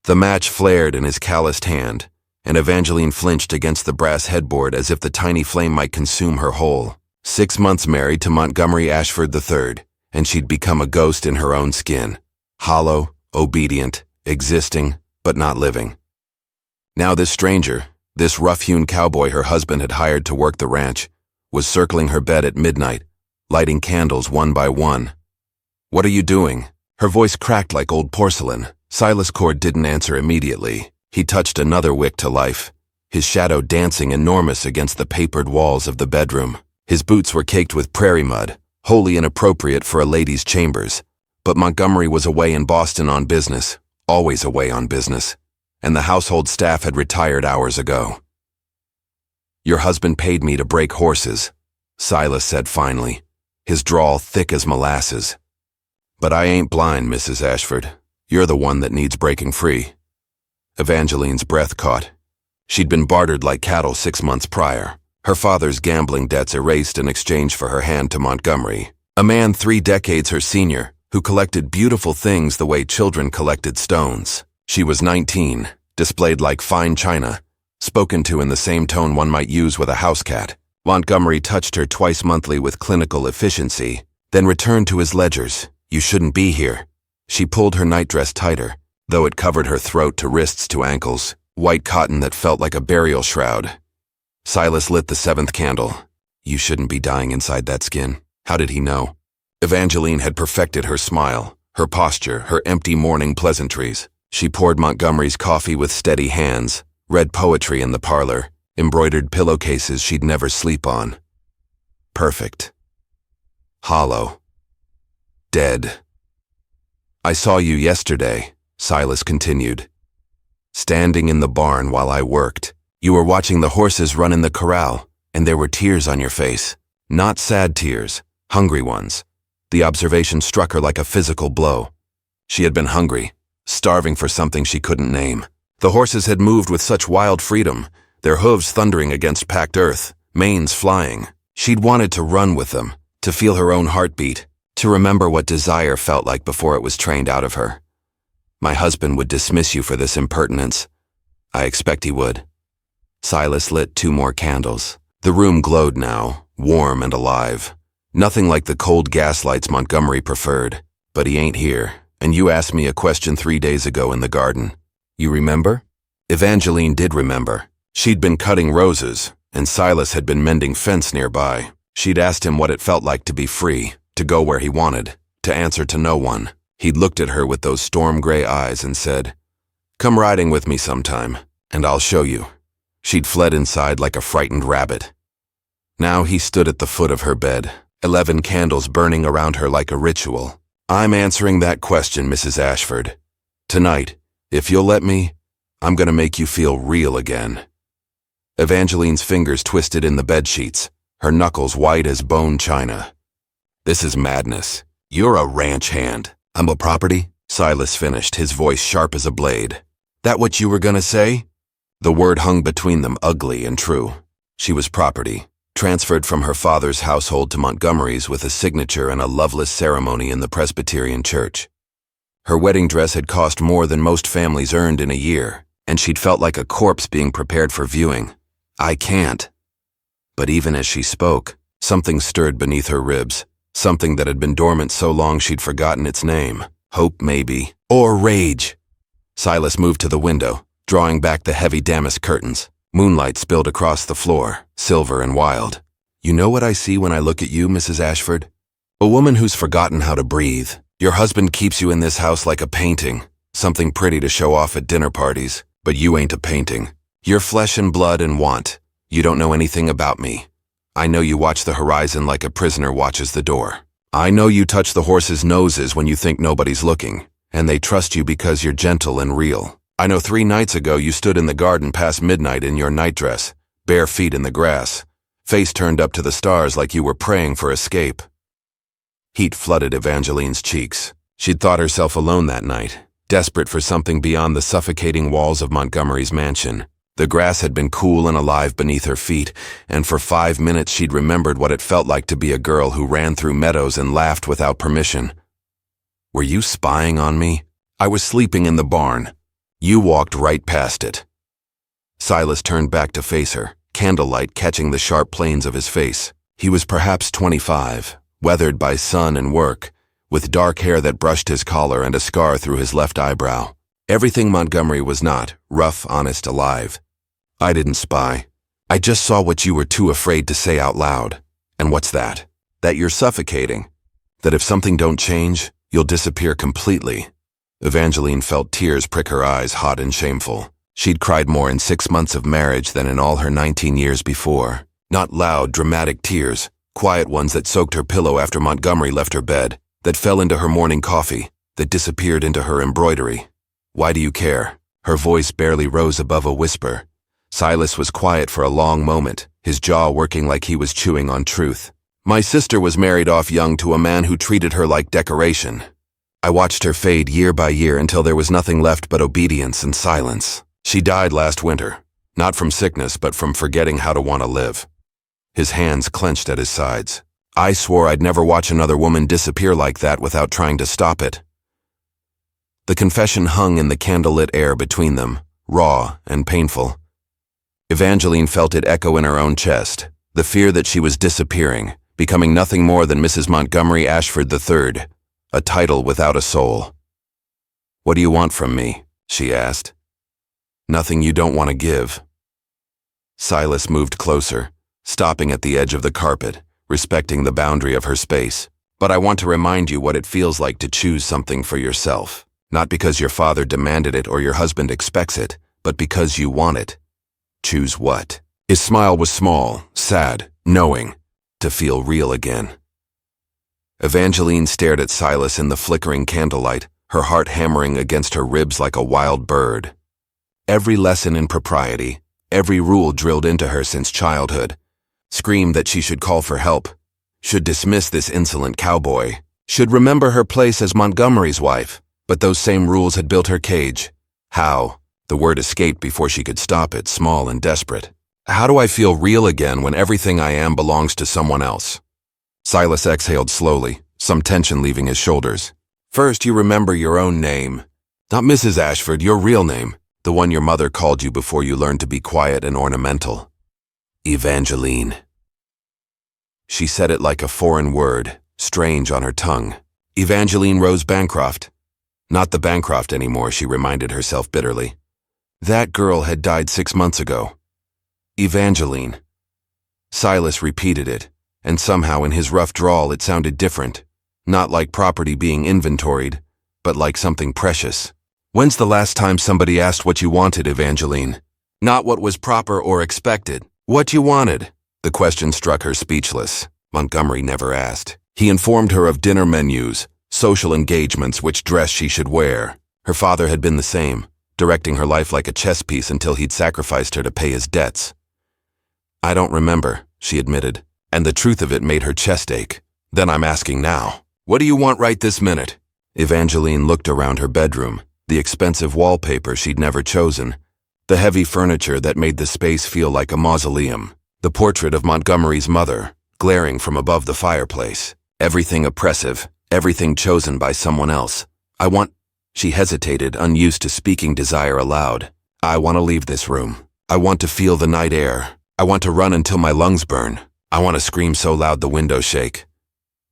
The match flared in his calloused hand, and Evangeline flinched against the brass headboard as if the tiny flame might consume her whole. 6 months married to Montgomery Ashford III, and she'd become a ghost in her own skin. Hollow, obedient, existing, but not living. Now this stranger, this rough-hewn cowboy her husband had hired to work the ranch, was circling her bed at midnight, lighting candles one by one. "What are you doing?" Her voice cracked like old porcelain. Silas Cord didn't answer immediately. He touched another wick to life, his shadow dancing enormous against the papered walls of the bedroom. His boots were caked with prairie mud, wholly inappropriate for a lady's chambers. But Montgomery was away in Boston on business, always away on business, and the household staff had retired hours ago. "Your husband paid me to break horses," Silas said finally, his drawl thick as molasses. "But I ain't blind, Mrs. Ashford. You're the one that needs breaking free." Evangeline's breath caught. She'd been bartered like cattle 6 months prior, her father's gambling debts erased in exchange for her hand to Montgomery, a man 3 decades her senior, who collected beautiful things the way children collected stones. She was 19, displayed like fine china, spoken to in the same tone one might use with a house cat. Montgomery touched her twice monthly with clinical efficiency, then returned to his ledgers. "You shouldn't be here." She pulled her nightdress tighter, though it covered her throat to wrists to ankles, white cotton that felt like a burial shroud. Silas lit the 7th candle. "You shouldn't be dying inside that skin." How did he know? Evangeline had perfected her smile, her posture, her empty morning pleasantries. She poured Montgomery's coffee with steady hands, read poetry in the parlor, embroidered pillowcases she'd never sleep on. Perfect. Hollow. Dead. "I saw you yesterday," Silas continued. "Standing in the barn while I worked. You were watching the horses run in the corral, and there were tears on your face. Not sad tears, hungry ones." The observation struck her like a physical blow. She had been hungry, starving for something she couldn't name. The horses had moved with such wild freedom, their hooves thundering against packed earth, manes flying. She'd wanted to run with them, to feel her own heartbeat, to remember what desire felt like before it was trained out of her. "My husband would dismiss you for this impertinence." "I expect he would." Silas lit 2 more candles. The room glowed now, warm and alive. Nothing like the cold gaslights Montgomery preferred. "But he ain't here, and you asked me a question 3 days ago in the garden. You remember?" Evangeline did remember. She'd been cutting roses, and Silas had been mending fence nearby. She'd asked him what it felt like to be free, to go where he wanted, to answer to no one. He'd looked at her with those storm-gray eyes and said, "Come riding with me sometime, and I'll show you." She'd fled inside like a frightened rabbit. Now he stood at the foot of her bed, 11 candles burning around her like a ritual. "I'm answering that question, Mrs. Ashford. Tonight, if you'll let me, I'm gonna make you feel real again." Evangeline's fingers twisted in the bedsheets, her knuckles white as bone china. "This is madness. You're a ranch hand. I'm a property?" Silas finished, his voice sharp as a blade. "That what you were gonna say?" The word hung between them, ugly and true. She was property, transferred from her father's household to Montgomery's with a signature and a loveless ceremony in the Presbyterian church. Her wedding dress had cost more than most families earned in a year, and she'd felt like a corpse being prepared for viewing. "I can't." But even as she spoke, something stirred beneath her ribs, something that had been dormant so long she'd forgotten its name. Hope, maybe. Or rage. Silas moved to the window, drawing back the heavy damask curtains. Moonlight spilled across the floor, silver and wild. "You know what I see when I look at you, Mrs. Ashford? A woman who's forgotten how to breathe. Your husband keeps you in this house like a painting, something pretty to show off at dinner parties, but you ain't a painting. You're flesh and blood and want. You don't know anything about me. I know you watch the horizon like a prisoner watches the door. I know you touch the horses' noses when you think nobody's looking, and they trust you because you're gentle and real. I know 3 nights ago you stood in the garden past midnight in your nightdress, bare feet in the grass, face turned up to the stars like you were praying for escape." Heat flooded Evangeline's cheeks. She'd thought herself alone that night, desperate for something beyond the suffocating walls of Montgomery's mansion. The grass had been cool and alive beneath her feet, and for 5 minutes she'd remembered what it felt like to be a girl who ran through meadows and laughed without permission. "Were you spying on me? I was sleeping in the barn. You walked right past it. Silas turned back to face her, candlelight catching the sharp planes of his face. He was perhaps 25, weathered by sun and work, with dark hair that brushed his collar and a scar through his left eyebrow. Everything Montgomery was not, rough, honest, alive. I didn't spy. I just saw what you were too afraid to say out loud. And what's that? That you're suffocating. That if something don't change, you'll disappear completely. Evangeline felt tears prick her eyes, hot and shameful. She'd cried more in 6 months of marriage than in all her 19 years before. Not loud, dramatic tears, quiet ones that soaked her pillow after Montgomery left her bed, that fell into her morning coffee, that disappeared into her embroidery. Why do you care? Her voice barely rose above a whisper. Silas was quiet for a long moment, his jaw working like he was chewing on truth. My sister was married off young to a man who treated her like decoration. I watched her fade year by year until there was nothing left but obedience and silence. She died last winter, not from sickness but from forgetting how to want to live. His hands clenched at his sides. I swore I'd never watch another woman disappear like that without trying to stop it. The confession hung in the candlelit air between them, raw and painful. Evangeline felt it echo in her own chest, the fear that she was disappearing, becoming nothing more than Mrs. Montgomery Ashford III, a title without a soul. What do you want from me? She asked. Nothing you don't want to give. Silas moved closer, stopping at the edge of the carpet, respecting the boundary of her space. But I want to remind you what it feels like to choose something for yourself. Not because your father demanded it or your husband expects it, but because you want it. Choose what? His smile was small, sad, knowing, to feel real again. Evangeline stared at Silas in the flickering candlelight, her heart hammering against her ribs like a wild bird. Every lesson in propriety, every rule drilled into her since childhood, screamed that she should call for help, should dismiss this insolent cowboy, should remember her place as Montgomery's wife. But those same rules had built her cage. How? The word escaped before she could stop it, small and desperate. How do I feel real again when everything I am belongs to someone else? Silas exhaled slowly, some tension leaving his shoulders. First, you remember your own name. Not Mrs. Ashford, your real name. The one your mother called you before you learned to be quiet and ornamental. Evangeline. She said it like a foreign word, strange on her tongue. Evangeline Rose Bancroft. Not the Bancroft anymore, she reminded herself bitterly. That girl had died 6 months ago. Evangeline. Silas repeated it, and somehow in his rough drawl it sounded different. Not like property being inventoried, but like something precious. When's the last time somebody asked what you wanted, Evangeline? Not what was proper or expected. What you wanted. The question struck her speechless. Montgomery never asked. He informed her of dinner menus, social engagements, which dress she should wear. Her father had been the same, directing her life like a chess piece until he'd sacrificed her to pay his debts. I don't remember, she admitted, and the truth of it made her chest ache. Then I'm asking now. What do you want right this minute? Evangeline looked around her bedroom, the expensive wallpaper she'd never chosen, the heavy furniture that made the space feel like a mausoleum, the portrait of Montgomery's mother, glaring from above the fireplace. Everything oppressive, everything chosen by someone else. She hesitated, unused to speaking desire aloud. I want to leave this room. I want to feel the night air. I want to run until my lungs burn. I want to scream so loud the windows shake.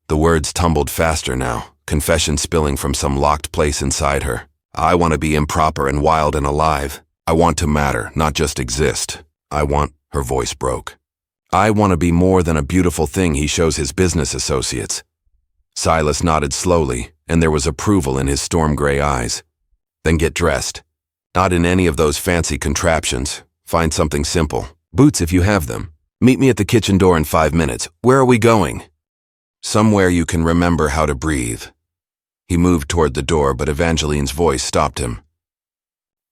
The words tumbled faster now, confession spilling from some locked place inside her. I want to be improper and wild and alive. I want to matter, not just exist. Her voice broke. I want to be more than a beautiful thing he shows his business associates. Silas nodded slowly, and there was approval in his storm-gray eyes. Then get dressed. Not in any of those fancy contraptions. Find something simple. Boots if you have them. Meet me at the kitchen door in 5 minutes. Where are we going? Somewhere you can remember how to breathe. He moved toward the door, but Evangeline's voice stopped him.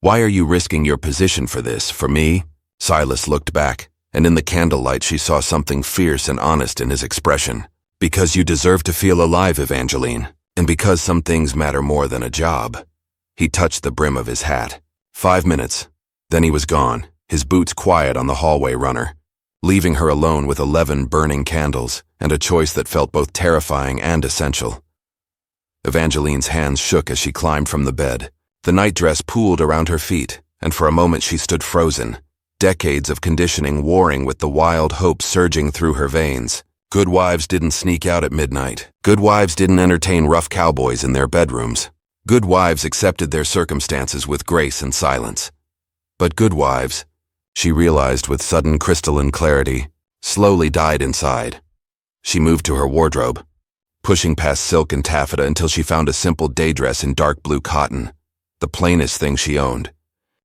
Why are you risking your position for this, for me? Silas looked back, and in the candlelight she saw something fierce and honest in his expression. Because you deserve to feel alive, Evangeline, and because some things matter more than a job. He touched the brim of his hat. 5 minutes. Then he was gone, his boots quiet on the hallway runner, leaving her alone with 11 burning candles and a choice that felt both terrifying and essential. Evangeline's hands shook as she climbed from the bed, The nightdress pooled around her feet, and for a moment she stood frozen, decades of conditioning warring with the wild hope surging through her veins. Good wives didn't sneak out at midnight. Good wives didn't entertain rough cowboys in their bedrooms. Good wives accepted their circumstances with grace and silence. But good wives, she realized with sudden crystalline clarity, slowly died inside. She moved to her wardrobe, pushing past silk and taffeta until she found a simple day dress in dark blue cotton, the plainest thing she owned.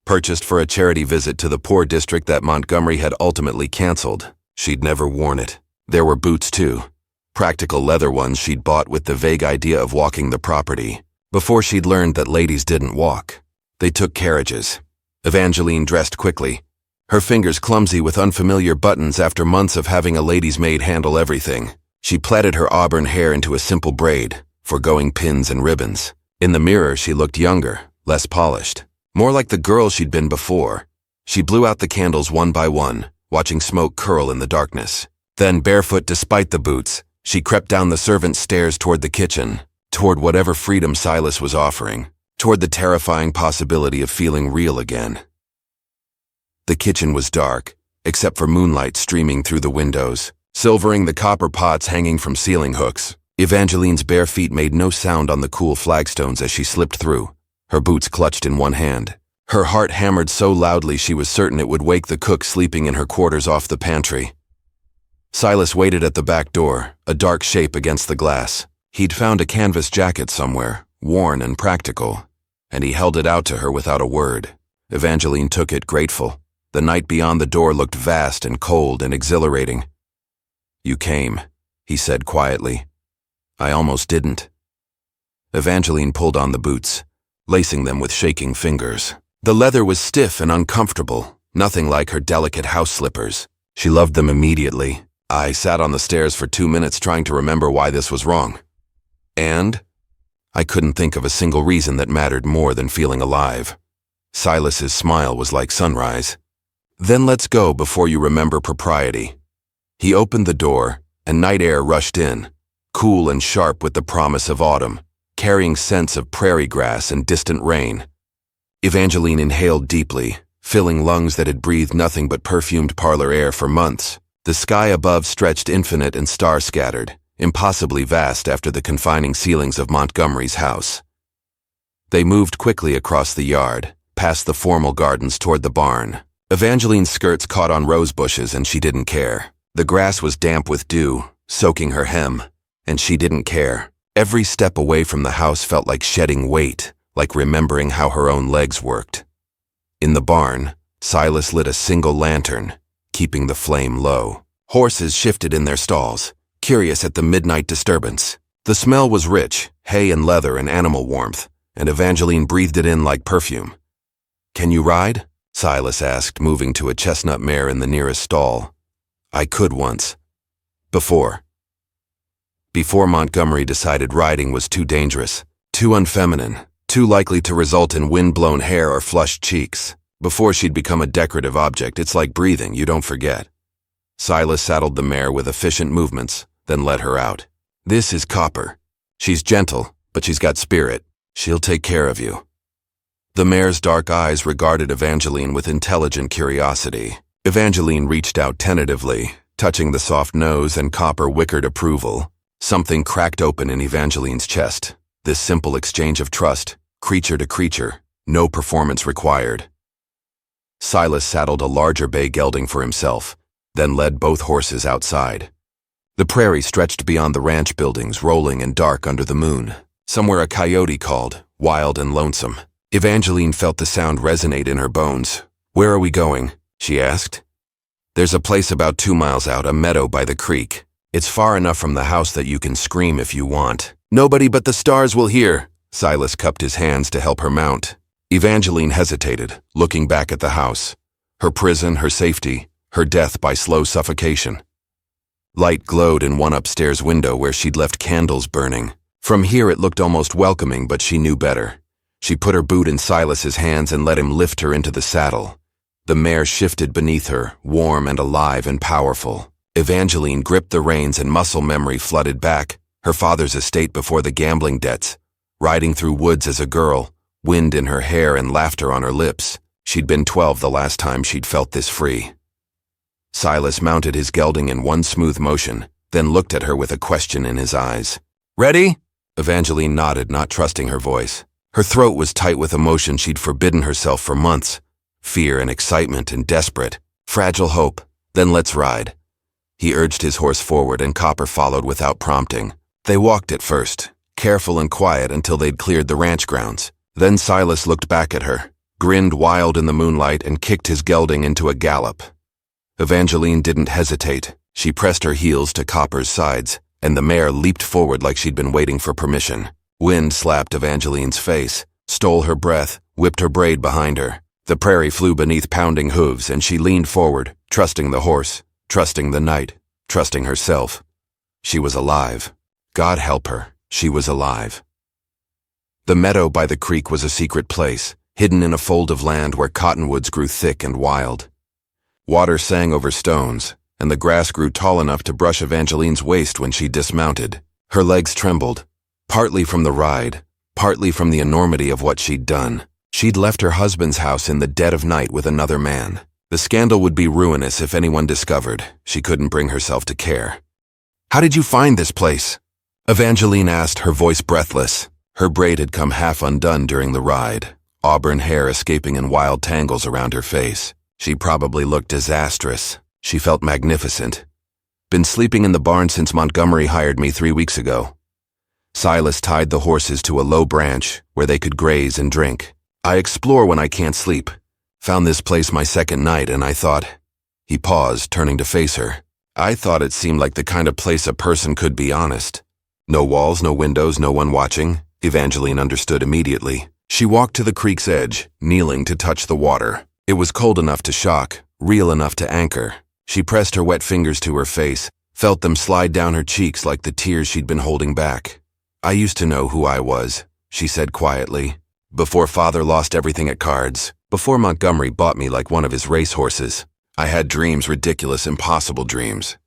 Purchased for a charity visit to the poor district that Montgomery had ultimately canceled, she'd never worn it. There were boots too, practical leather ones she'd bought with the vague idea of walking the property. Before she'd learned that ladies didn't walk, they took carriages. Evangeline dressed quickly, her fingers clumsy with unfamiliar buttons after months of having a lady's maid handle everything. She plaited her auburn hair into a simple braid, foregoing pins and ribbons. In the mirror, she looked younger, less polished, more like the girl she'd been before. She blew out the candles one by one, watching smoke curl in the darkness. Then, barefoot despite the boots, she crept down the servants' stairs toward the kitchen, toward whatever freedom Silas was offering, toward the terrifying possibility of feeling real again. The kitchen was dark, except for moonlight streaming through the windows, silvering the copper pots hanging from ceiling hooks. Evangeline's bare feet made no sound on the cool flagstones as she slipped through, her boots clutched in one hand. Her heart hammered so loudly she was certain it would wake the cook sleeping in her quarters off the pantry. Silas waited at the back door, a dark shape against the glass. He'd found a canvas jacket somewhere, worn and practical, and he held it out to her without a word. Evangeline took it, grateful. The night beyond the door looked vast and cold and exhilarating. "You came," he said quietly. "I almost didn't." Evangeline pulled on the boots, lacing them with shaking fingers. The leather was stiff and uncomfortable, nothing like her delicate house slippers. She loved them immediately. I sat on the stairs for 2 minutes trying to remember why this was wrong. And I couldn't think of a single reason that mattered more than feeling alive. Silas's smile was like sunrise. "Then let's go before you remember propriety." He opened the door, and night air rushed in, cool and sharp with the promise of autumn, carrying scents of prairie grass and distant rain. Evangeline inhaled deeply, filling lungs that had breathed nothing but perfumed parlor air for months. The sky above stretched infinite and star-scattered, impossibly vast after the confining ceilings of Montgomery's house. They moved quickly across the yard, past the formal gardens toward the barn. Evangeline's skirts caught on rose bushes and she didn't care. The grass was damp with dew, soaking her hem, and she didn't care. Every step away from the house felt like shedding weight, like remembering how her own legs worked. In the barn, Silas lit a single lantern, keeping the flame low. Horses shifted in their stalls, curious at the midnight disturbance. The smell was rich, hay and leather and animal warmth, and Evangeline breathed it in like perfume. "Can you ride?" Silas asked, moving to a chestnut mare in the nearest stall. "I could once. Before Montgomery decided riding was too dangerous, too unfeminine, too likely to result in wind-blown hair or flushed cheeks. Before she'd become a decorative object, it's like breathing, you don't forget." Silas saddled the mare with efficient movements, then let her out. "This is Copper. She's gentle, but she's got spirit. She'll take care of you." The mare's dark eyes regarded Evangeline with intelligent curiosity. Evangeline reached out tentatively, touching the soft nose, and Copper whickered approval. Something cracked open in Evangeline's chest. This simple exchange of trust, creature to creature, no performance required. Silas saddled a larger bay gelding for himself, then led both horses outside. The prairie stretched beyond the ranch buildings, rolling and dark under the moon. Somewhere a coyote called, wild and lonesome. Evangeline felt the sound resonate in her bones. "Where are we going?" she asked. "There's a place about 2 miles out, a meadow by the creek. It's far enough from the house that you can scream if you want. Nobody but the stars will hear." Silas cupped his hands to help her mount. Evangeline hesitated, looking back at the house. Her prison, her safety, her death by slow suffocation. Light glowed in one upstairs window where she'd left candles burning. From here it looked almost welcoming, but she knew better. She put her boot in Silas's hands and let him lift her into the saddle. The mare shifted beneath her, warm and alive and powerful. Evangeline gripped the reins and muscle memory flooded back, her father's estate before the gambling debts, riding through woods as a girl, wind in her hair and laughter on her lips. She'd been 12 the last time she'd felt this free. Silas mounted his gelding in one smooth motion, then looked at her with a question in his eyes. "Ready?" Evangeline nodded, not trusting her voice. Her throat was tight with emotion she'd forbidden herself for months. Fear and excitement and desperate. Fragile hope. "Then let's ride." He urged his horse forward and Copper followed without prompting. They walked at first, careful and quiet until they'd cleared the ranch grounds. Then Silas looked back at her, grinned wild in the moonlight, and kicked his gelding into a gallop. Evangeline didn't hesitate. She pressed her heels to Copper's sides, and the mare leaped forward like she'd been waiting for permission. Wind slapped Evangeline's face, stole her breath, whipped her braid behind her. The prairie flew beneath pounding hooves, and she leaned forward, trusting the horse, trusting the night, trusting herself. She was alive. God help her, she was alive. The meadow by the creek was a secret place, hidden in a fold of land where cottonwoods grew thick and wild. Water sang over stones, and the grass grew tall enough to brush Evangeline's waist when she dismounted. Her legs trembled, partly from the ride, partly from the enormity of what she'd done. She'd left her husband's house in the dead of night with another man. The scandal would be ruinous if anyone discovered. She couldn't bring herself to care. "How did you find this place?" Evangeline asked, her voice breathless. Her braid had come half undone during the ride, auburn hair escaping in wild tangles around her face. She probably looked disastrous. She felt magnificent. "Been sleeping in the barn since Montgomery hired me 3 weeks ago." Silas tied the horses to a low branch where they could graze and drink. "I explore when I can't sleep. Found this place my second night and I thought..." He paused, turning to face her. "I thought it seemed like the kind of place a person could be honest. No walls, no windows, no one watching." Evangeline understood immediately. She walked to the creek's edge, kneeling to touch the water. It was cold enough to shock, real enough to anchor. She pressed her wet fingers to her face, felt them slide down her cheeks like the tears she'd been holding back. "I used to know who I was," she said quietly. "Before Father lost everything at cards, before Montgomery bought me like one of his racehorses. I had dreams, ridiculous, impossible dreams.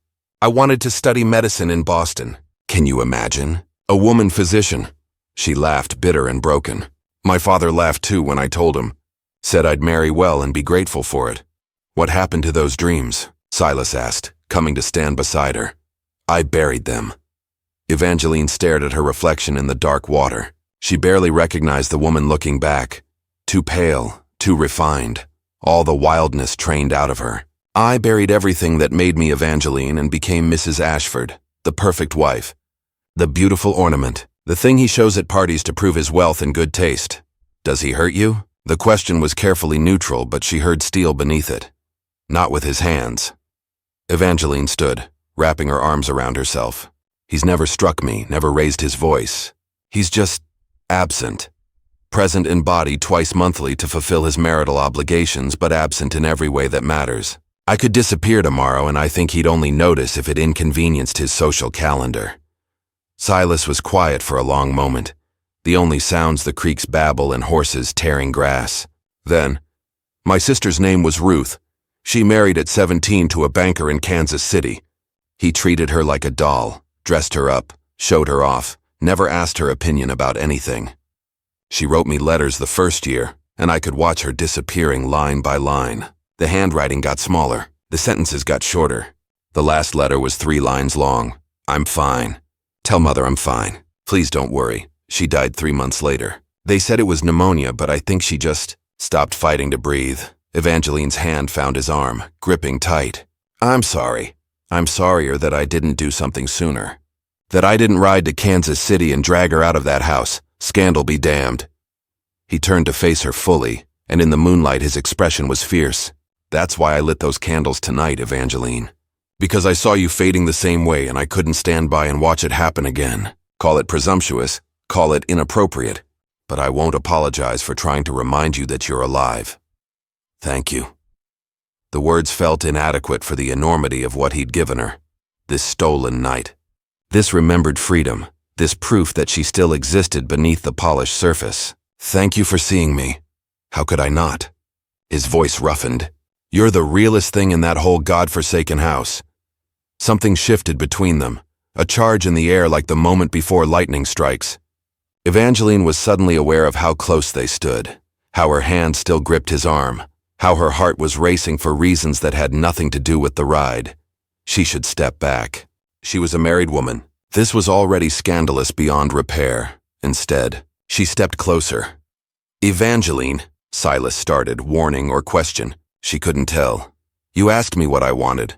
I wanted to study medicine in Boston. Can you imagine? A woman physician." She laughed, bitter and broken. "My father laughed too when I told him. Said I'd marry well and be grateful for it." "What happened to those dreams?" Silas asked, coming to stand beside her. "I buried them." Evangeline stared at her reflection in the dark water. She barely recognized the woman looking back. Too pale, too refined, all the wildness trained out of her. "I buried everything that made me Evangeline and became Mrs. Ashford, the perfect wife. The beautiful ornament, the thing he shows at parties to prove his wealth and good taste. Does he hurt you?" The question was carefully neutral, but she heard steel beneath it. "Not with his hands." Evangeline stood, wrapping her arms around herself. "He's never struck me, never raised his voice. He's just absent. Present in body twice monthly to fulfill his marital obligations, but absent in every way that matters. I could disappear tomorrow and I think he'd only notice if it inconvenienced his social calendar." Silas was quiet for a long moment, the only sounds the creek's babble and horses tearing grass. Then, "My sister's name was Ruth. She married at 17 to a banker in Kansas City. He treated her like a doll, dressed her up, showed her off, never asked her opinion about anything. She wrote me letters the first year, and I could watch her disappearing line by line. The handwriting got smaller, the sentences got shorter. The last letter was 3 lines long. 'I'm fine. Tell Mother I'm fine. Please don't worry.' She died 3 months later. They said it was pneumonia, but I think she just stopped fighting to breathe." Evangeline's hand found his arm, gripping tight. "I'm sorry. I'm sorrier that I didn't do something sooner. That I didn't ride to Kansas City and drag her out of that house. Scandal be damned." He turned to face her fully, and in the moonlight his expression was fierce. "That's why I lit those candles tonight, Evangeline. Because I saw you fading the same way and I couldn't stand by and watch it happen again. Call it presumptuous, call it inappropriate, but I won't apologize for trying to remind you that you're alive. Thank you." The words felt inadequate for the enormity of what he'd given her. This stolen night. This remembered freedom. This proof that she still existed beneath the polished surface. "Thank you for seeing me. How could I not?" His voice roughened. "You're the realest thing in that whole godforsaken house." Something shifted between them, a charge in the air like the moment before lightning strikes. Evangeline was suddenly aware of how close they stood, how her hand still gripped his arm, how her heart was racing for reasons that had nothing to do with the ride. She should step back. She was a married woman. This was already scandalous beyond repair. Instead, she stepped closer. "Evangeline," Silas started, warning or question. She couldn't tell. "You asked me what I wanted."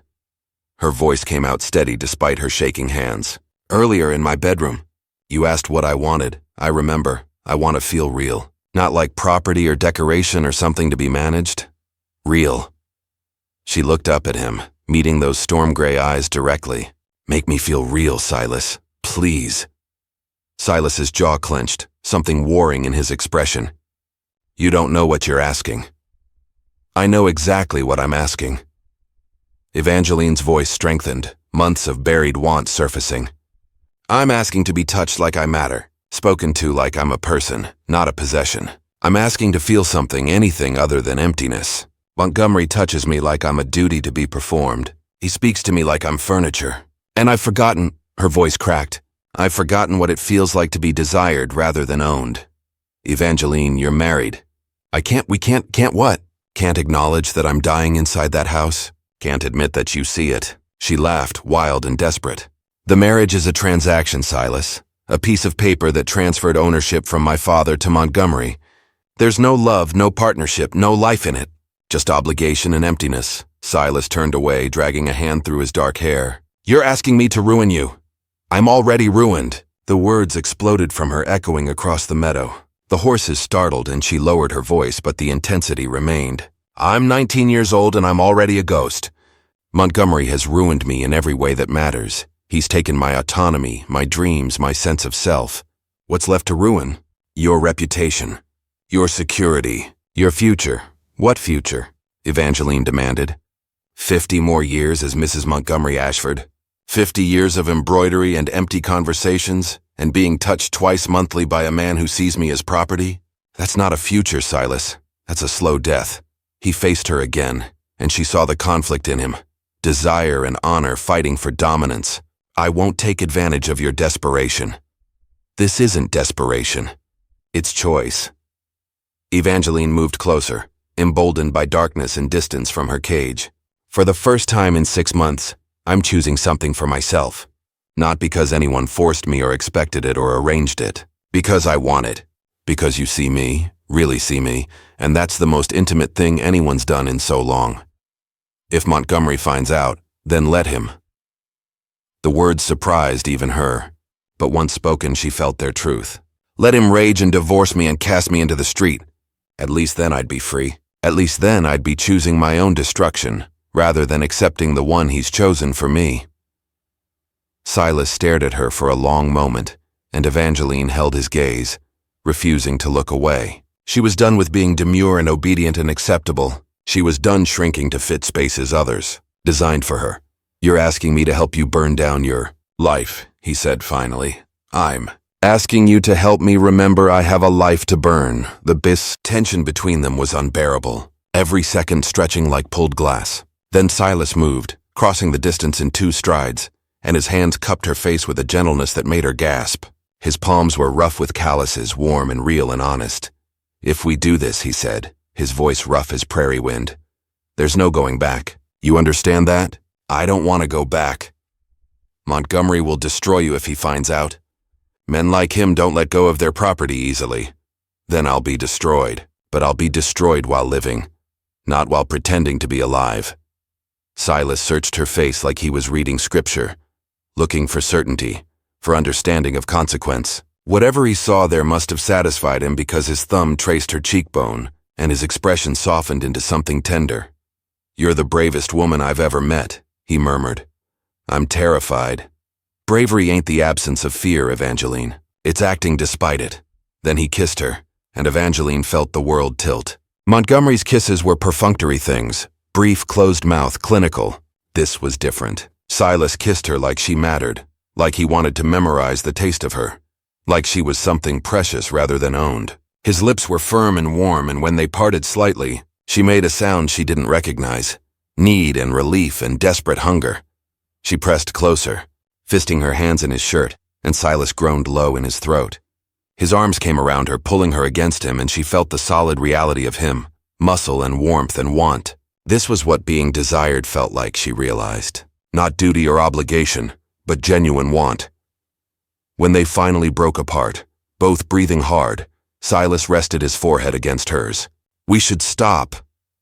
Her voice came out steady despite her shaking hands. "Earlier in my bedroom, you asked what I wanted. I remember. I want to feel real. Not like property or decoration or something to be managed. Real." She looked up at him, meeting those storm-gray eyes directly. "Make me feel real, Silas. Please." Silas's jaw clenched, something warring in his expression. "You don't know what you're asking." "I know exactly what I'm asking." Evangeline's voice strengthened, months of buried want surfacing. "I'm asking to be touched like I matter, spoken to like I'm a person, not a possession. I'm asking to feel something, anything other than emptiness. Montgomery touches me like I'm a duty to be performed. He speaks to me like I'm furniture. And I've forgotten," her voice cracked, "I've forgotten what it feels like to be desired rather than owned. Evangeline, you're married. We can't what? Can't acknowledge that I'm dying inside that house? Can't admit that you see it." She laughed, wild and desperate. "The marriage is a transaction, Silas. A piece of paper that transferred ownership from my father to Montgomery. There's no love, no partnership, no life in it. Just obligation and emptiness." Silas turned away, dragging a hand through his dark hair. "You're asking me to ruin you. I'm already ruined." The words exploded from her, echoing across the meadow. The horses startled and she lowered her voice, but the intensity remained. "I'm 19 years old and I'm already a ghost. Montgomery has ruined me in every way that matters. He's taken my autonomy, my dreams, my sense of self. What's left to ruin? Your reputation, your security, your future." "What future?" Evangeline demanded. 50 more years as Mrs. Montgomery Ashford. 50 years of embroidery and empty conversations, and being touched twice monthly by a man who sees me as property? That's not a future, Silas. That's a slow death. He faced her again, and she saw the conflict in him. Desire and honor fighting for dominance. "I won't take advantage of your desperation." "This isn't desperation. It's choice." Evangeline moved closer, emboldened by darkness and distance from her cage. "For the first time in 6 months, I'm choosing something for myself. Not because anyone forced me or expected it or arranged it. Because I want it. Because you see me, really see me, and that's the most intimate thing anyone's done in so long. If Montgomery finds out, then let him." The words surprised even her, but once spoken she felt their truth. "Let him rage and divorce me and cast me into the street. At least then I'd be free. At least then I'd be choosing my own destruction, rather than accepting the one he's chosen for me." Silas stared at her for a long moment, and Evangeline held his gaze, refusing to look away. She was done with being demure and obedient and acceptable. She was done shrinking to fit spaces others designed for her. "You're asking me to help you burn down your life," he said finally. "I'm asking you to help me remember I have a life to burn." The tension between them was unbearable, every second stretching like pulled glass. Then Silas moved, crossing the distance in 2 strides, and his hands cupped her face with a gentleness that made her gasp. His palms were rough with calluses, warm and real and honest. "If we do this," he said, his voice rough as prairie wind, "there's no going back. You understand that? I don't want to go back. Montgomery will destroy you if he finds out. Men like him don't let go of their property easily. Then I'll be destroyed, but I'll be destroyed while living, not while pretending to be alive." Silas searched her face like he was reading scripture, looking for certainty, for understanding of consequence. Whatever he saw there must have satisfied him because his thumb traced her cheekbone, and his expression softened into something tender. "You're the bravest woman I've ever met," he murmured. "I'm terrified." "Bravery ain't the absence of fear, Evangeline. It's acting despite it." Then he kissed her, and Evangeline felt the world tilt. Montgomery's kisses were perfunctory things, brief, closed-mouth, clinical. This was different. Silas kissed her like she mattered, like he wanted to memorize the taste of her, like she was something precious rather than owned. His lips were firm and warm, and when they parted slightly, she made a sound she didn't recognize. Need and relief and desperate hunger. She pressed closer, fisting her hands in his shirt, and Silas groaned low in his throat. His arms came around her, pulling her against him, and she felt the solid reality of him, muscle and warmth and want. This was what being desired felt like, she realized. Not duty or obligation, but genuine want. When they finally broke apart, both breathing hard, Silas rested his forehead against hers. "We should stop."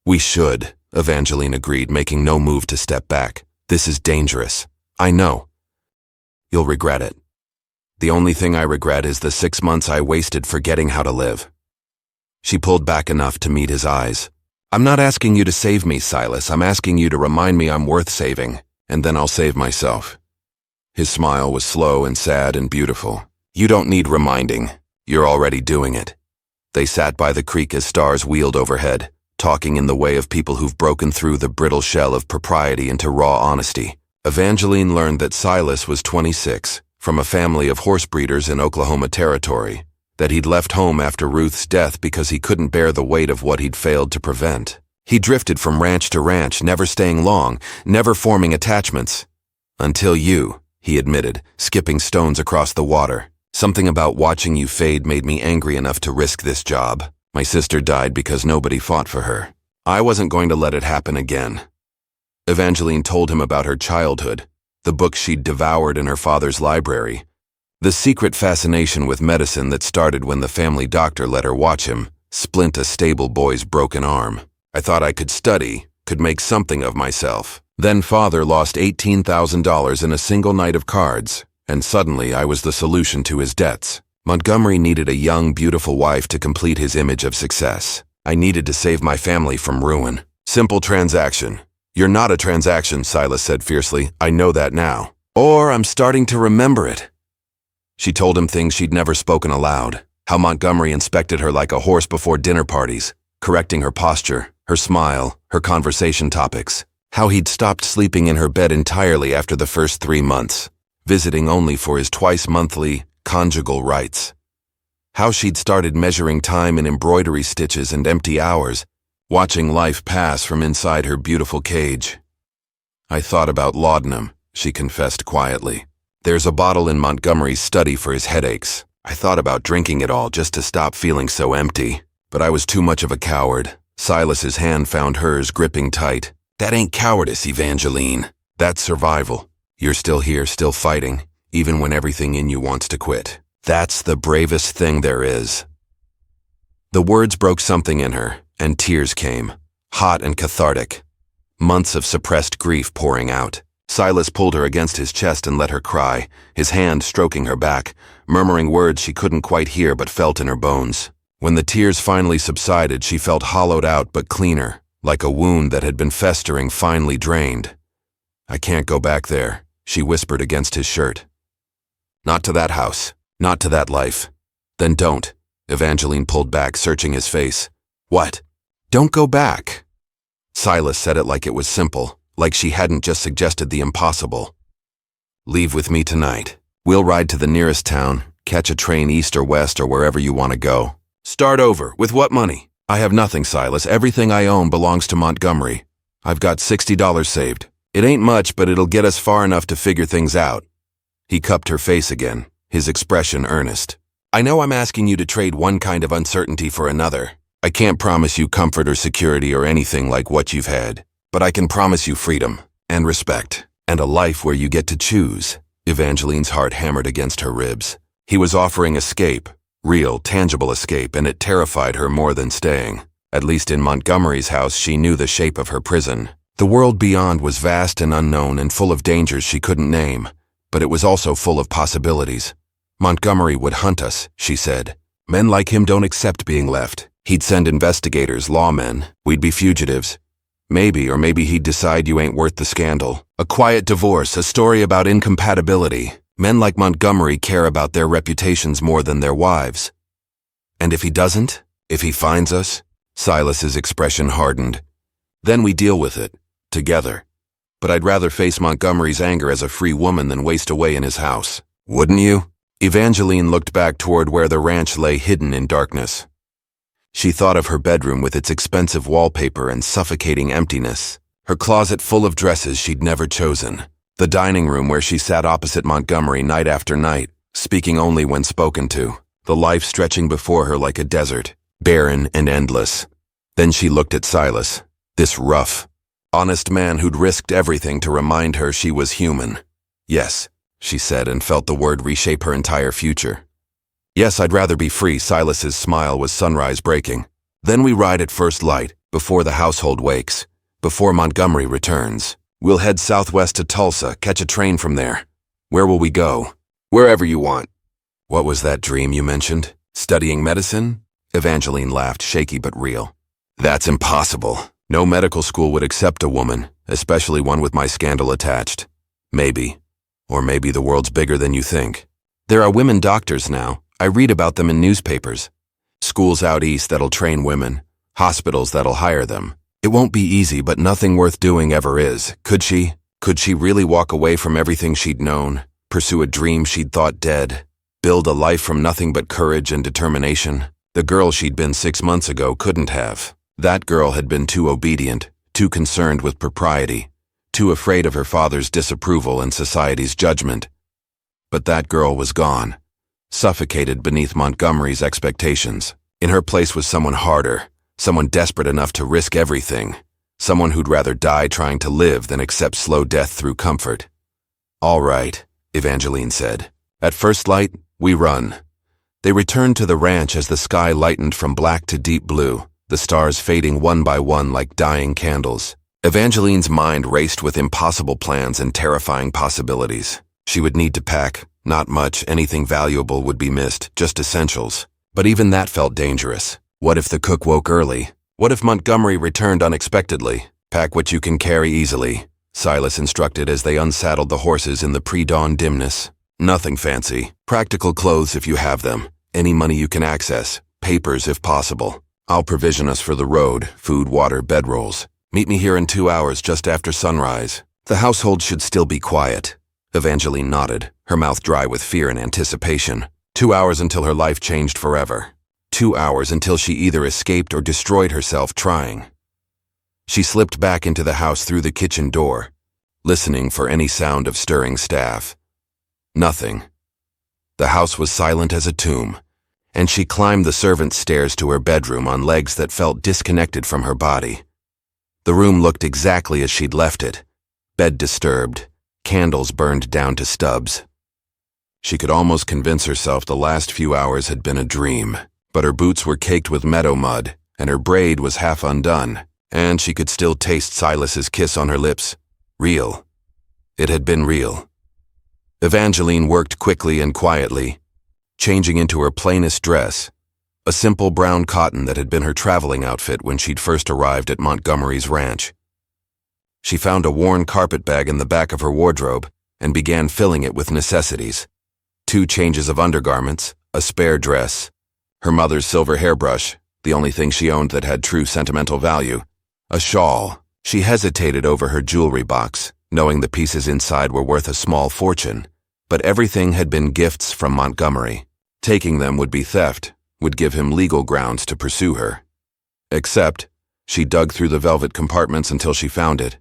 "We should," Evangeline agreed, making no move to step back. "This is dangerous." "I know. You'll regret it." "The only thing I regret is the 6 months I wasted forgetting how to live." She pulled back enough to meet his eyes. "I'm not asking you to save me, Silas. I'm asking you to remind me I'm worth saving, and then I'll save myself." His smile was slow and sad and beautiful. "You don't need reminding. You're already doing it." They sat by the creek as stars wheeled overhead, talking in the way of people who've broken through the brittle shell of propriety into raw honesty. Evangeline learned that Silas was 26, from a family of horse breeders in Oklahoma Territory, that he'd left home after Ruth's death because he couldn't bear the weight of what he'd failed to prevent. He drifted from ranch to ranch, never staying long, never forming attachments. "Until you," he admitted, skipping stones across the water. "Something about watching you fade made me angry enough to risk this job. My sister died because nobody fought for her. I wasn't going to let it happen again." Evangeline told him about her childhood, the books she'd devoured in her father's library, the secret fascination with medicine that started when the family doctor let her watch him splint a stable boy's broken arm. "I thought I could study, could make something of myself. Then father lost $18,000 in a single night of cards, and suddenly I was the solution to his debts. Montgomery needed a young, beautiful wife to complete his image of success. I needed to save my family from ruin. Simple transaction." "You're not a transaction," Silas said fiercely. "I know that now. Or I'm starting to remember it." She told him things she'd never spoken aloud, how Montgomery inspected her like a horse before dinner parties, correcting her posture, her smile, her conversation topics, how he'd stopped sleeping in her bed entirely after the first 3 months, visiting only for his twice-monthly conjugal rights, how she'd started measuring time in embroidery stitches and empty hours, watching life pass from inside her beautiful cage. "I thought about laudanum," she confessed quietly. "There's a bottle in Montgomery's study for his headaches. I thought about drinking it all just to stop feeling so empty. But I was too much of a coward." Silas's hand found hers, gripping tight. "That ain't cowardice, Evangeline. That's survival. You're still here, still fighting, even when everything in you wants to quit. That's the bravest thing there is." The words broke something in her, and tears came, hot and cathartic. Months of suppressed grief pouring out. Silas pulled her against his chest and let her cry, his hand stroking her back, murmuring words she couldn't quite hear but felt in her bones. When the tears finally subsided, she felt hollowed out but cleaner, like a wound that had been festering finally drained. "I can't go back there," she whispered against his shirt. "Not to that house, not to that life." "Then don't." Evangeline pulled back, searching his face. "What?" "Don't go back." Silas said it like it was simple, like she hadn't just suggested the impossible. "Leave with me tonight. We'll ride to the nearest town, catch a train east or west or wherever you want to go. Start over. With what money?" "I have nothing, Silas. Everything I own belongs to Montgomery. I've got $60 saved. It ain't much, but it'll get us far enough to figure things out." He cupped her face again, his expression earnest. "I know I'm asking you to trade one kind of uncertainty for another. I can't promise you comfort or security or anything like what you've had, but I can promise you freedom and respect and a life where you get to choose." Evangeline's heart hammered against her ribs. He was offering escape, real, tangible escape, and it terrified her more than staying. At least in Montgomery's house, she knew the shape of her prison. The world beyond was vast and unknown and full of dangers she couldn't name, but it was also full of possibilities. "Montgomery would hunt us," she said. "Men like him don't accept being left. He'd send investigators, lawmen. We'd be fugitives. Maybe he'd decide you ain't worth the scandal. A quiet divorce, a story about incompatibility. Men like Montgomery care about their reputations more than their wives." "And if he doesn't? If he finds us?" Silas's expression hardened. "Then we deal with it, together. But I'd rather face Montgomery's anger as a free woman than waste away in his house." "Wouldn't you?" Evangeline looked back toward where the ranch lay hidden in darkness. She thought of her bedroom with its expensive wallpaper and suffocating emptiness, her closet full of dresses she'd never chosen, the dining room where she sat opposite Montgomery night after night, speaking only when spoken to, the life stretching before her like a desert, barren and endless. Then she looked at Silas, this rough, honest man who'd risked everything to remind her she was human. Yes, she said, and felt the word reshape her entire future. Yes, I'd rather be free. Silas's smile was sunrise breaking. Then we ride at first light, before the household wakes, before Montgomery returns. We'll head southwest to Tulsa, catch a train from there. Where will we go? Wherever you want. What was that dream you mentioned? Studying medicine? Evangeline laughed, shaky but real. That's impossible. No medical school would accept a woman, especially one with my scandal attached. Maybe. Or maybe the world's bigger than you think. There are women doctors now. I read about them in newspapers. Schools out east that'll train women. Hospitals that'll hire them. It won't be easy, but nothing worth doing ever is. Could she? Could she really walk away from everything she'd known? Pursue a dream she'd thought dead? Build a life from nothing but courage and determination? The girl she'd been 6 months ago couldn't have. That girl had been too obedient, too concerned with propriety, too afraid of her father's disapproval and society's judgment. But that girl was gone, suffocated beneath Montgomery's expectations. In her place was someone harder, someone desperate enough to risk everything, someone who'd rather die trying to live than accept slow death through comfort. All right, Evangeline said. At first light, we run. They returned to the ranch as the sky lightened from black to deep blue, the stars fading one by one like dying candles. Evangeline's mind raced with impossible plans and terrifying possibilities. She would need to pack. Not much, anything valuable would be missed, just essentials. But even that felt dangerous. What if the cook woke early? What if Montgomery returned unexpectedly? Pack what you can carry easily, Silas instructed as they unsaddled the horses in the pre-dawn dimness. Nothing fancy. Practical clothes if you have them. Any money you can access. Papers if possible. I'll provision us for the road, food, water, bedrolls. Meet me here in 2 hours just after sunrise. The household should still be quiet. Evangeline nodded, her mouth dry with fear and anticipation. 2 hours until her life changed forever. 2 hours until she either escaped or destroyed herself trying. She slipped back into the house through the kitchen door, listening for any sound of stirring staff. Nothing. The house was silent as a tomb, and she climbed the servants' stairs to her bedroom on legs that felt disconnected from her body. The room looked exactly as she'd left it. Bed disturbed, candles burned down to stubs. She could almost convince herself the last few hours had been a dream, but her boots were caked with meadow mud, and her braid was half undone, and she could still taste Silas's kiss on her lips. Real. It had been real. Evangeline worked quickly and quietly, changing into her plainest dress, a simple brown cotton that had been her traveling outfit when she'd first arrived at Montgomery's ranch. She found a worn carpet bag in the back of her wardrobe and began filling it with necessities. 2 changes of undergarments, a spare dress, her mother's silver hairbrush, the only thing she owned that had true sentimental value, a shawl. She hesitated over her jewelry box, knowing the pieces inside were worth a small fortune, but everything had been gifts from Montgomery. Taking them would be theft, would give him legal grounds to pursue her. Except, she dug through the velvet compartments until she found it.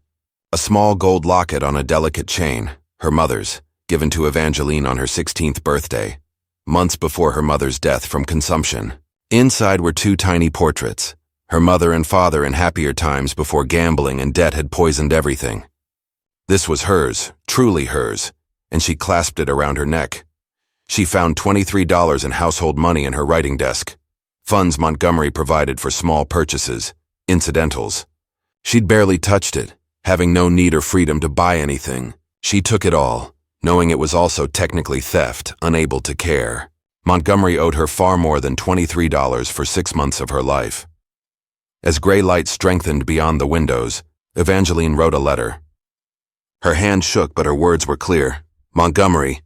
A small gold locket on a delicate chain, her mother's, given to Evangeline on her 16th birthday, months before her mother's death from consumption. Inside were 2 tiny portraits, her mother and father in happier times before gambling and debt had poisoned everything. This was hers, truly hers, and she clasped it around her neck. She found $23 in household money in her writing desk, funds Montgomery provided for small purchases, incidentals. She'd barely touched it, having no need or freedom to buy anything. She took it all, knowing it was also technically theft, unable to care. Montgomery owed her far more than $23 for 6 months of her life. As gray light strengthened beyond the windows, Evangeline wrote a letter. Her hand shook, but her words were clear. Montgomery,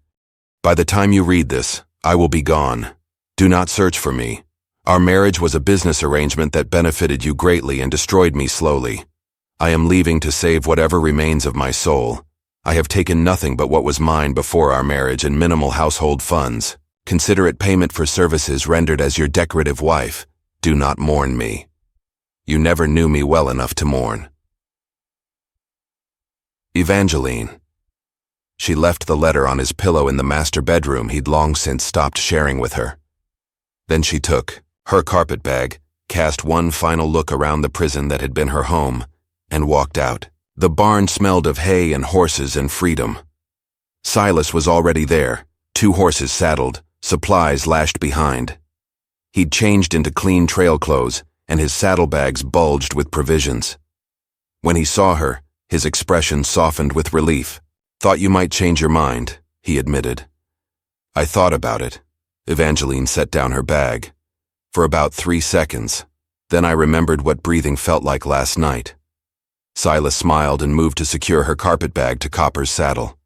by the time you read this, I will be gone. Do not search for me. Our marriage was a business arrangement that benefited you greatly and destroyed me slowly. I am leaving to save whatever remains of my soul. I have taken nothing but what was mine before our marriage and minimal household funds. Consider it payment for services rendered as your decorative wife. Do not mourn me. You never knew me well enough to mourn. Evangeline. She left the letter on his pillow in the master bedroom he'd long since stopped sharing with her. Then she took her carpetbag, cast one final look around the prison that had been her home, and walked out. The barn smelled of hay and horses and freedom. Silas was already there, 2 horses saddled, supplies lashed behind. He'd changed into clean trail clothes, and his saddlebags bulged with provisions. When he saw her, his expression softened with relief. "Thought you might change your mind," he admitted. "I thought about it." Evangeline set down her bag. "For about 3 seconds. Then I remembered what breathing felt like last night." Silas smiled and moved to secure her carpetbag to Copper's saddle.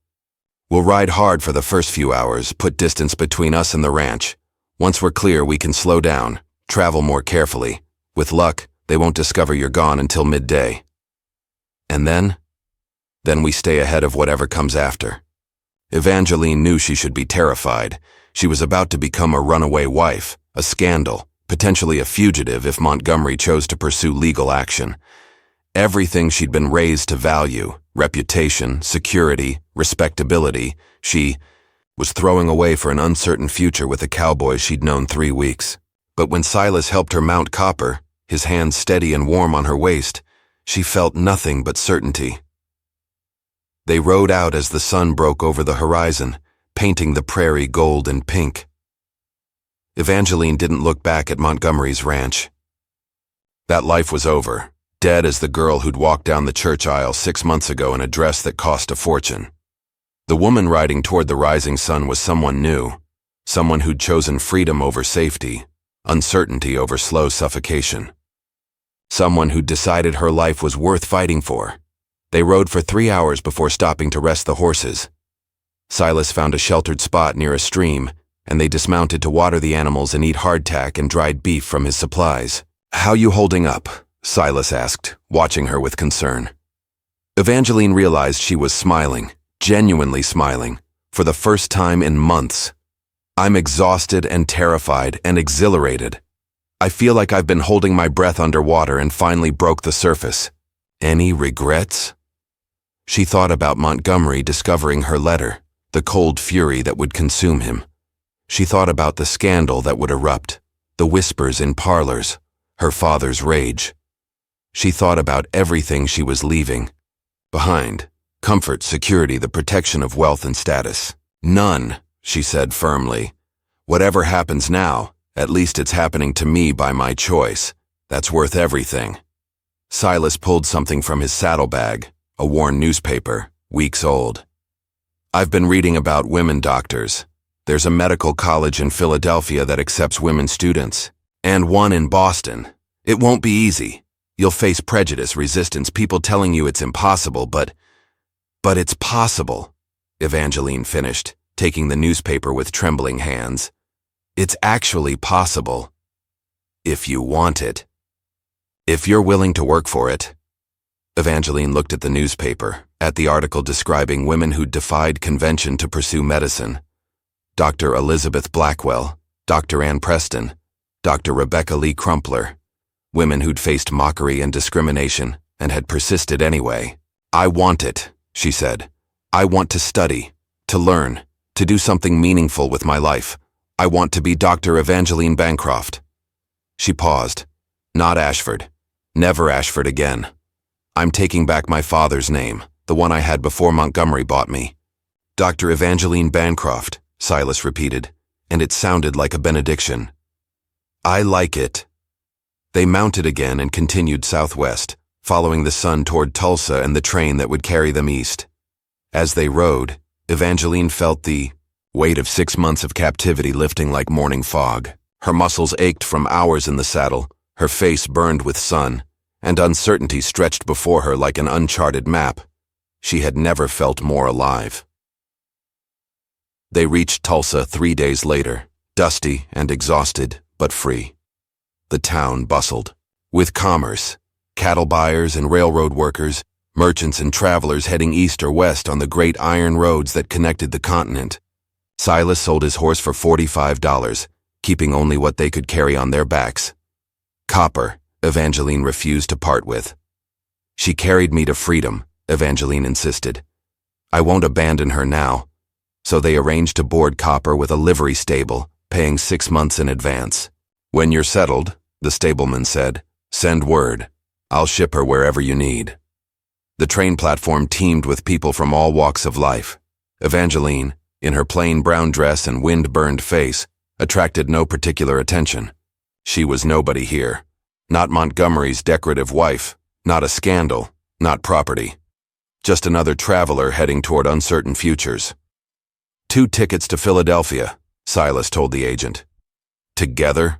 "We'll ride hard for the first few hours, put distance between us and the ranch. Once we're clear, we can slow down, travel more carefully. With luck, they won't discover you're gone until midday. And then? Then we stay ahead of whatever comes after." Evangeline knew she should be terrified. She was about to become a runaway wife, a scandal, potentially a fugitive if Montgomery chose to pursue legal action. Everything she'd been raised to value, reputation, security, respectability, she was throwing away for an uncertain future with a cowboy she'd known 3 weeks. But when Silas helped her mount Copper, his hands steady and warm on her waist, she felt nothing but certainty. They rode out as the sun broke over the horizon, painting the prairie gold and pink. Evangeline didn't look back at Montgomery's ranch. That life was over, dead as the girl who'd walked down the church aisle 6 months ago in a dress that cost a fortune. The woman riding toward the rising sun was someone new, someone who'd chosen freedom over safety, uncertainty over slow suffocation. Someone who'd decided her life was worth fighting for. They rode for 3 hours before stopping to rest the horses. Silas found a sheltered spot near a stream, and they dismounted to water the animals and eat hardtack and dried beef from his supplies. "How you holding up?" Silas asked, watching her with concern. Evangeline realized she was smiling, genuinely smiling, for the first time in months. "I'm exhausted and terrified and exhilarated. I feel like I've been holding my breath underwater and finally broke the surface. Any regrets?" She thought about Montgomery discovering her letter, the cold fury that would consume him. She thought about the scandal that would erupt, the whispers in parlors, her father's rage. She thought about everything she was leaving behind: comfort, security, the protection of wealth and status. "None," she said firmly. "Whatever happens now, at least it's happening to me by my choice. That's worth everything." Silas pulled something from his saddlebag, a worn newspaper, weeks old. "I've been reading about women doctors. There's a medical college in Philadelphia that accepts women students, and one in Boston. It won't be easy. You'll face prejudice, resistance, people telling you it's impossible, but it's possible," Evangeline finished, taking the newspaper with trembling hands. "It's actually possible. If you want it. If you're willing to work for it." Evangeline looked at the newspaper, at the article describing women who'd defied convention to pursue medicine. Dr. Elizabeth Blackwell, Dr. Ann Preston, Dr. Rebecca Lee Crumpler. Women who'd faced mockery and discrimination and had persisted anyway. "I want it," she said. "I want to study, to learn, to do something meaningful with my life. I want to be Dr. Evangeline Bancroft." She paused. "Not Ashford. Never Ashford again. I'm taking back my father's name, the one I had before Montgomery bought me." "Dr. Evangeline Bancroft," Silas repeated, and it sounded like a benediction. "I like it." They mounted again and continued southwest, following the sun toward Tulsa and the train that would carry them east. As they rode, Evangeline felt the weight of 6 months of captivity lifting like morning fog. Her muscles ached from hours in the saddle, her face burned with sun, and uncertainty stretched before her like an uncharted map. She had never felt more alive. They reached Tulsa 3 days later, dusty and exhausted, but free. The town bustled with commerce, cattle buyers and railroad workers, merchants and travelers heading east or west on the great iron roads that connected the continent. Silas sold his horse for $45, keeping only what they could carry on their backs. Copper, Evangeline refused to part with. "She carried me to freedom," Evangeline insisted. "I won't abandon her now." So they arranged to board Copper with a livery stable, paying 6 months in advance. When you're settled, the stableman said, send word. I'll ship her wherever you need. The train platform teemed with people from all walks of life. Evangeline, in her plain brown dress and wind-burned face, attracted no particular attention. She was nobody here. Not Montgomery's decorative wife, not a scandal, not property. Just another traveler heading toward uncertain futures. 2 tickets to Philadelphia, Silas told the agent. Together?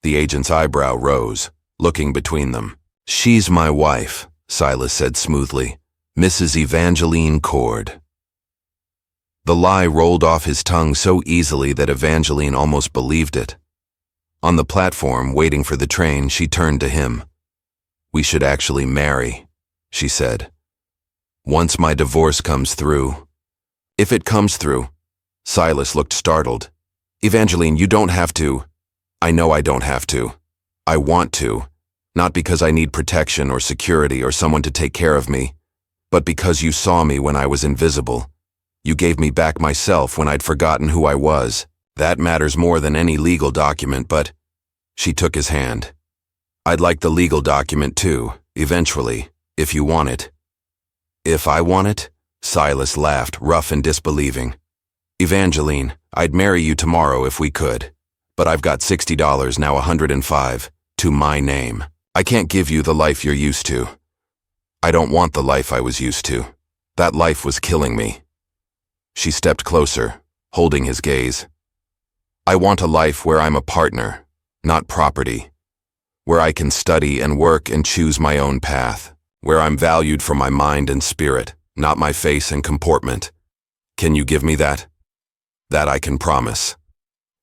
The agent's eyebrow rose, looking between them. She's my wife, Silas said smoothly. Mrs. Evangeline Cord. The lie rolled off his tongue so easily that Evangeline almost believed it. On the platform, waiting for the train, she turned to him. We should actually marry, she said. Once my divorce comes through. If it comes through. Silas looked startled. Evangeline, you don't have to. I know I don't have to. I want to. Not because I need protection or security or someone to take care of me, but because you saw me when I was invisible. You gave me back myself when I'd forgotten who I was. That matters more than any legal document, but... She took his hand. I'd like the legal document too, eventually, if you want it. If I want it? Silas laughed, rough and disbelieving. Evangeline, I'd marry you tomorrow if we could. But I've got $60, now $105, to my name. I can't give you the life you're used to. I don't want the life I was used to. That life was killing me. She stepped closer, holding his gaze. I want a life where I'm a partner, not property. Where I can study and work and choose my own path. Where I'm valued for my mind and spirit, not my face and comportment. Can you give me that? That I can promise.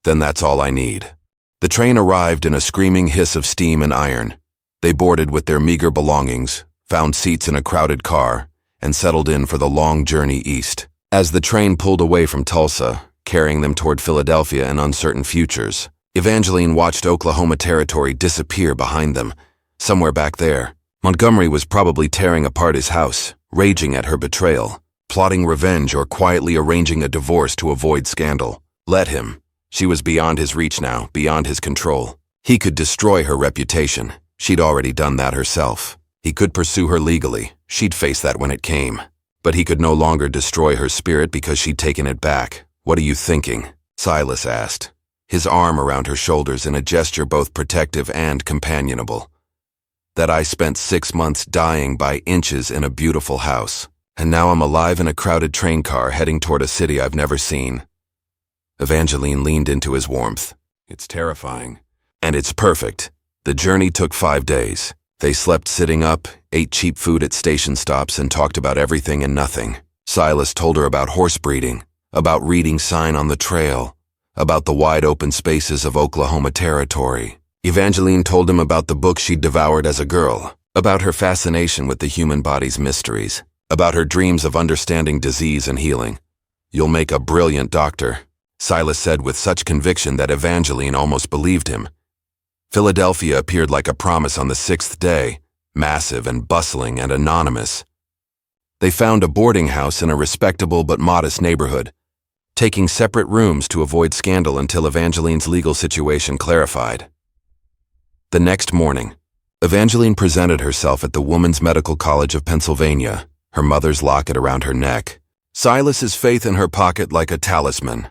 Then that's all I need. The train arrived in a screaming hiss of steam and iron. They boarded with their meager belongings, found seats in a crowded car, and settled in for the long journey east. As the train pulled away from Tulsa, carrying them toward Philadelphia and uncertain futures, Evangeline watched Oklahoma Territory disappear behind them. Somewhere back there, Montgomery was probably tearing apart his house, raging at her betrayal, plotting revenge or quietly arranging a divorce to avoid scandal. Let him. She was beyond his reach now, beyond his control. He could destroy her reputation. She'd already done that herself. He could pursue her legally. She'd face that when it came. But he could no longer destroy her spirit because she'd taken it back. What are you thinking? Silas asked, his arm around her shoulders in a gesture both protective and companionable. That I spent 6 months dying by inches in a beautiful house, and now I'm alive in a crowded train car heading toward a city I've never seen. Evangeline leaned into his warmth. It's terrifying. And it's perfect. The journey took 5 days. They slept sitting up, ate cheap food at station stops, and talked about everything and nothing. Silas told her about horse breeding, about reading sign on the trail, about the wide open spaces of Oklahoma Territory. Evangeline told him about the book she'd devoured as a girl, about her fascination with the human body's mysteries, about her dreams of understanding disease and healing. You'll make a brilliant doctor, Silas said with such conviction that Evangeline almost believed him. Philadelphia appeared like a promise on the 6th day, massive and bustling and anonymous. They found a boarding house in a respectable but modest neighborhood, taking separate rooms to avoid scandal until Evangeline's legal situation clarified. The next morning, Evangeline presented herself at the Woman's Medical College of Pennsylvania, her mother's locket around her neck, Silas's faith in her pocket like a talisman.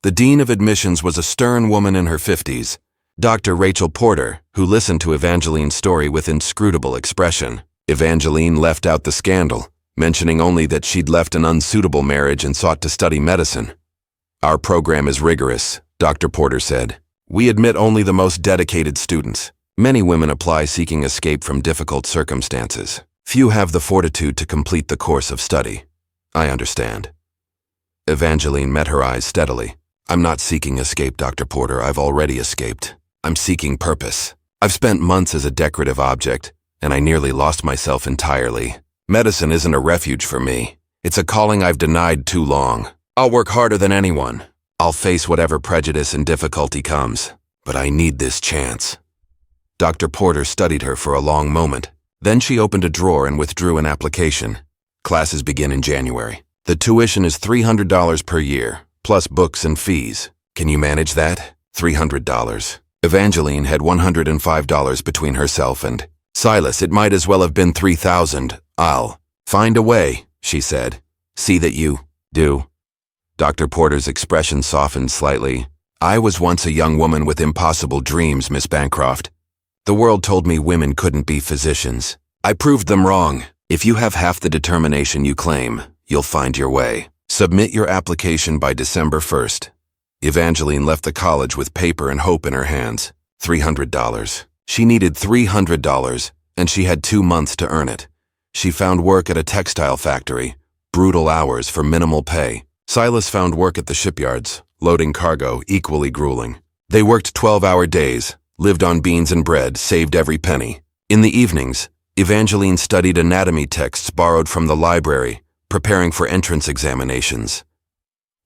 The dean of admissions was a stern woman in her 50s, Dr. Rachel Porter, who listened to Evangeline's story with inscrutable expression. Evangeline left out the scandal, mentioning only that she'd left an unsuitable marriage and sought to study medicine. Our program is rigorous, Dr. Porter said. We admit only the most dedicated students. Many women apply seeking escape from difficult circumstances. Few have the fortitude to complete the course of study. I understand. Evangeline met her eyes steadily. I'm not seeking escape, Dr. Porter. I've already escaped. I'm seeking purpose. I've spent months as a decorative object, and I nearly lost myself entirely. Medicine isn't a refuge for me. It's a calling I've denied too long. I'll work harder than anyone. I'll face whatever prejudice and difficulty comes. But I need this chance. Dr. Porter studied her for a long moment. Then she opened a drawer and withdrew an application. Classes begin in January. The tuition is $300 per year, plus books and fees. Can you manage that? $300. Evangeline had $105 between herself and Silas. It might as well have been $3,000. I'll find a way, she said. See that you do. Dr. Porter's expression softened slightly. I was once a young woman with impossible dreams, Miss Bancroft. The world told me women couldn't be physicians. I proved them wrong. If you have half the determination you claim, you'll find your way. Submit your application by December 1st. Evangeline left the college with paper and hope in her hands. $300. She needed $300, and she had 2 months to earn it. She found work at a textile factory. Brutal hours for minimal pay. Silas found work at the shipyards, loading cargo, equally grueling. They worked 12-hour days, lived on beans and bread, saved every penny. In the evenings, Evangeline studied anatomy texts borrowed from the library, preparing for entrance examinations.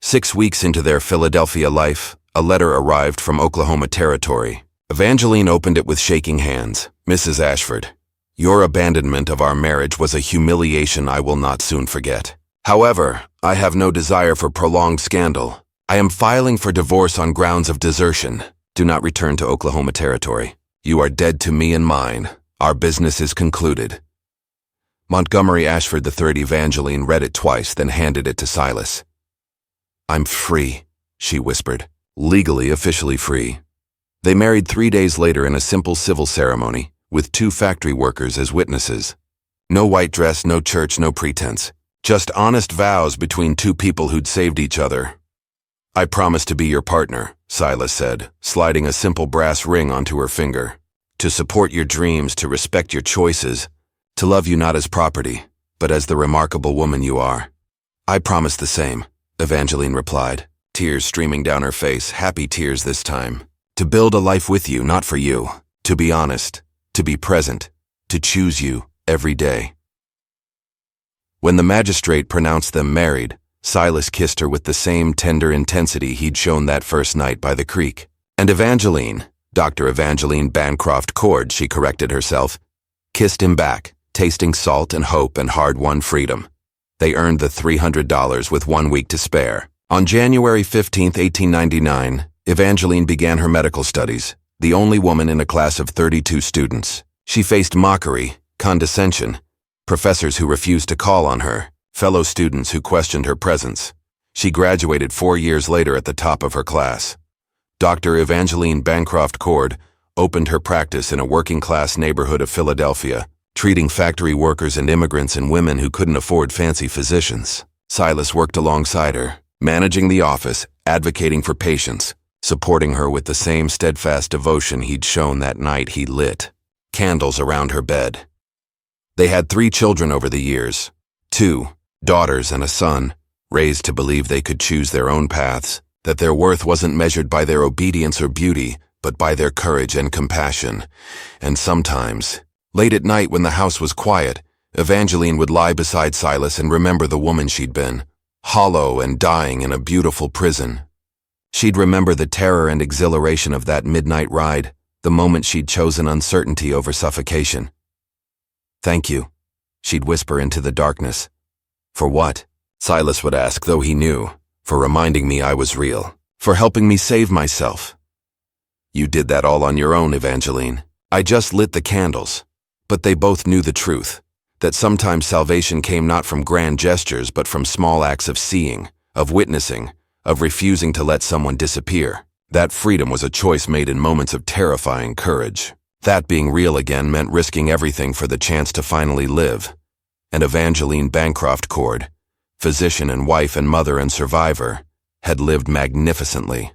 6 weeks into their Philadelphia life, a letter arrived from Oklahoma Territory. Evangeline opened it with shaking hands. Mrs. Ashford, your abandonment of our marriage was a humiliation I will not soon forget. However, I have no desire for prolonged scandal. I am filing for divorce on grounds of desertion. Do not return to Oklahoma Territory. You are dead to me and mine. Our business is concluded. Montgomery Ashford III. Evangeline read it twice, then handed it to Silas. I'm free, she whispered. Legally, officially free. They married 3 days later in a simple civil ceremony, with 2 factory workers as witnesses. No white dress, no church, no pretense. Just honest vows between 2 people who'd saved each other. I promise to be your partner, Silas said, sliding a simple brass ring onto her finger. To support your dreams, to respect your choices, to love you not as property, but as the remarkable woman you are. I promise the same, Evangeline replied, tears streaming down her face, happy tears this time. To build a life with you, not for you. To be honest, to be present, to choose you every day. When the magistrate pronounced them married, Silas kissed her with the same tender intensity he'd shown that first night by the creek. And Evangeline, Dr. Evangeline Bancroft Cord, she corrected herself, kissed him back, tasting salt and hope and hard-won freedom. They earned the $300 with 1 week to spare. On January 15, 1899, Evangeline began her medical studies, the only woman in a class of 32 students. She faced mockery, condescension, professors who refused to call on her, fellow students who questioned her presence. She graduated 4 years later at the top of her class. Dr. Evangeline Bancroft Cord opened her practice in a working-class neighborhood of Philadelphia, treating factory workers and immigrants and women who couldn't afford fancy physicians. Silas worked alongside her, managing the office, advocating for patients, supporting her with the same steadfast devotion he'd shown that night he lit candles around her bed. They had 3 children over the years, 2 daughters and a son, raised to believe they could choose their own paths, that their worth wasn't measured by their obedience or beauty, but by their courage and compassion. And sometimes, late at night when the house was quiet, Evangeline would lie beside Silas and remember the woman she'd been, hollow and dying in a beautiful prison. She'd remember the terror and exhilaration of that midnight ride, the moment she'd chosen uncertainty over suffocation. Thank you, she'd whisper into the darkness. For what? Silas would ask, though he knew. For reminding me I was real. For helping me save myself. You did that all on your own, Evangeline. I just lit the candles. But they both knew the truth, that sometimes salvation came not from grand gestures but from small acts of seeing, of witnessing, of refusing to let someone disappear. That freedom was a choice made in moments of terrifying courage. That being real again meant risking everything for the chance to finally live. And Evangeline Bancroft Cord, physician and wife and mother and survivor, had lived magnificently.